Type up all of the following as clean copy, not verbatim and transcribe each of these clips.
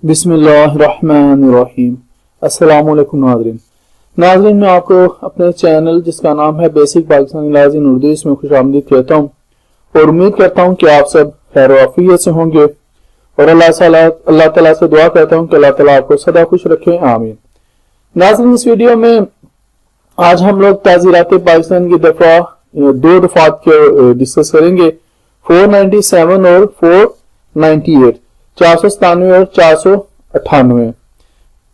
बिस्मिल्लाहिर्रहमानिर्रहीम। अस्सलाम वालेकुम नाज़रीन, मैं आपको अपने चैनल जिसका नाम है बेसिक पाकिस्तानी लफ्ज़ इन उर्दू इसमें खुशामदीद कहता हूँ और उम्मीद करता हूँ कि आप सब खैर आफियत से होंगे और अल्लाह ताला से दुआ करता हूँ कि अल्लाह ताला आपको सदा खुश रखे, आमीन। नाज़रीन, इस वीडियो में आज हम लोग ताज़ीरात पाकिस्तान की दो दफात के डिस्कस करेंगे, 497 और 498, 497 और 498।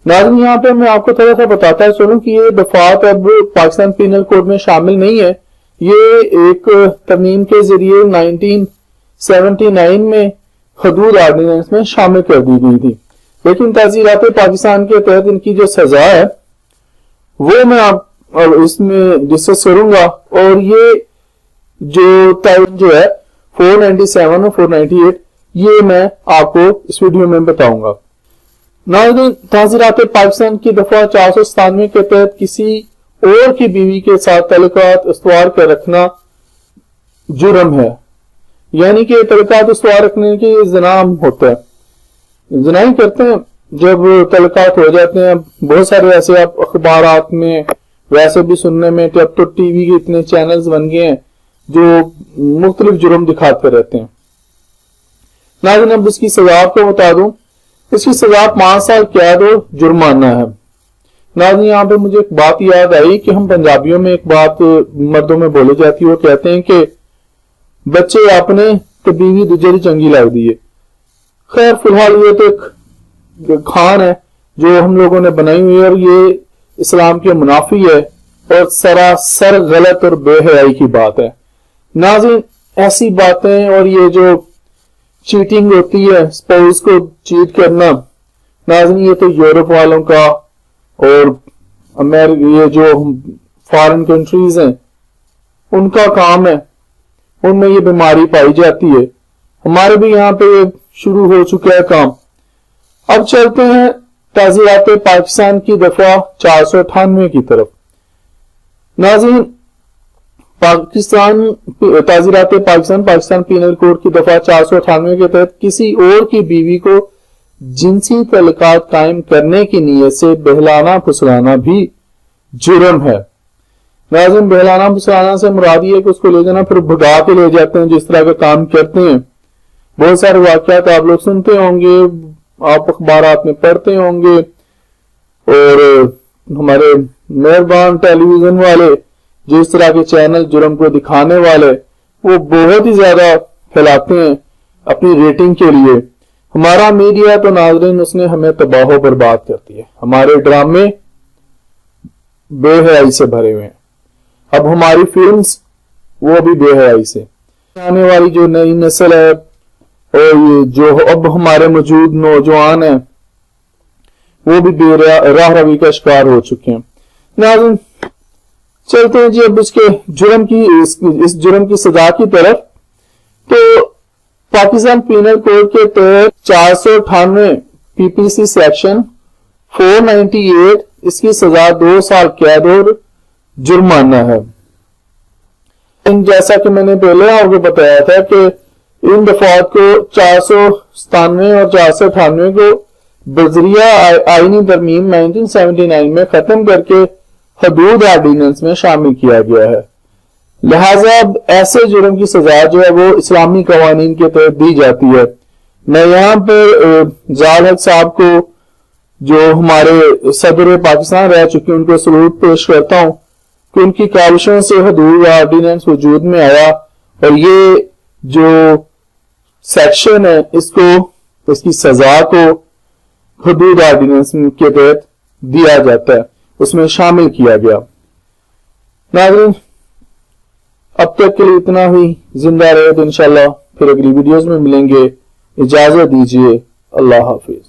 नाज़रीन, यहाँ पे मैं आपको थोड़ा सा बताता चलूं कि ये दफात अब पाकिस्तान पीनल कोड में शामिल नहीं है। ये एक तरमीम के जरिए 1979 में हदूद ऑर्डिनेंस में शामिल कर दी गई थी, लेकिन ताज़ीरात पाकिस्तान के तहत इनकी जो सजा है वो मैं आप इसमें डिस्कस करूंगा। और ये जो है 497 और 498 ये मैं आपको इस वीडियो में बताऊंगा। नाज़रीन, ताज़ीरात पाकिस्तान की दफा 497 के तहत किसी और की बीवी के साथ तल्लुकात इस्तवार कर रखना जुर्म है, यानी कि तल्लुकात इस्तवार रखने की ज़नाम होता है। ज़नाई करते हैं जब तल्लुकात हो जाते हैं। बहुत सारे ऐसे आप अखबारात में वैसे भी सुनने में, अब तो टीवी के इतने चैनल्स बन गए हैं जो मुख्तलिफ जुर्म दिखाते रहते हैं। नाज़रीन, अब इसकी सजा आपको बता दूं, इसकी सजा 5 साल कैद और जुर्माना है। नाज़रीन, यहाँ पे मुझे एक बात याद आई कि हम पंजाबियों में एक बात मर्दों में बोली जाती है, वो कहते हैं कि बच्चे आपने तो बीवी दूसरी चंगी लग दी है। खैर, फिलहाल ये तो एक खान है जो हम लोगों ने बनाई हुई है और ये इस्लाम के मुनाफी है और सरासर गलत और बेहयाई की बात है। नाज़रीन, ऐसी बातें और ये जो चीटिंग होती है, स्पाउस को चीट करना, नाज़रीन ये तो यूरोप वालों का और ये जो फॉरेन कंट्रीज हैं उनका काम है, उनमें ये बीमारी पाई जाती है। हमारे भी यहाँ पे शुरू हो चुका है काम। अब चलते हैं ताज़ीरात पाकिस्तान की दफा 498 की तरफ। नाज़रीन, ताज़ीरात पाकिस्तान पीनल कोड की दफा 498 के तहत किसी और की बीवी को जिनसी तल्लुकात कायम करने की नीयत से बहलाना फुसलाना भी जुर्म है। नाज़रीन, बहलाना फुसलाना से मुराद ये कि उसको ले जाना फिर भगा के ले जाते हैं, जिस तरह का काम करते हैं। बहुत सारे वाकयात आप लोग सुनते होंगे, आप अखबारात में पढ़ते होंगे और हमारे मेहरबान टेलीविजन वाले जो इस तरह के चैनल जुर्म को दिखाने वाले वो बहुत ही ज्यादा फैलाते हैं अपनी रेटिंग के लिए। हमारा मीडिया तो नाज़रीन उसने हमें तबाह बर्बाद कर दिया। हमारे ड्रामे बेहयाई से भरे हुए हैं। अब हमारी फिल्म्स वो भी बेहयाई से। आने वाली जो नई नस्ल है और ये जो अब हमारे मौजूद नौजवान हैं वो भी बेराह रवी का शिकार हो चुके हैं। नाज़रीन, चलते हैं जी अब इसके इस जुर्म की सजा की तरफ। तो पाकिस्तान पीनल कोड के तहत 498 पीपीसी सेक्शन 498 इसकी सजा 2 साल कैद और जुर्माना है। जैसा कि मैंने पहले आपको बताया था कि इन दफात को 497 और 498 को बजरिया आईनी तरमीम 1979 में खत्म करके हदूद ऑर्डिनेंस में शामिल किया गया है। लिहाजा अब ऐसे जुर्म की सजा जो है वो इस्लामी कवानीन के तहत दी जाती है। मैं यहाँ पर जाल हक साहब को जो हमारे सदर पाकिस्तान रह चुके उनको सलूट पेश करता हूँ कि उनकी काविशों से हदूद ऑर्डिनेंस वजूद में आया और ये जो सेक्शन है इसकी सजा को हदूद ऑर्डिनेंस के तहत दिया जाता है, उसमें शामिल किया गया। नाज़रीन, अब तक के लिए इतना ही। जिंदा रहे तो इंशाल्लाह फिर अगली वीडियोस में मिलेंगे। इजाजत दीजिए। अल्लाह हाफिज।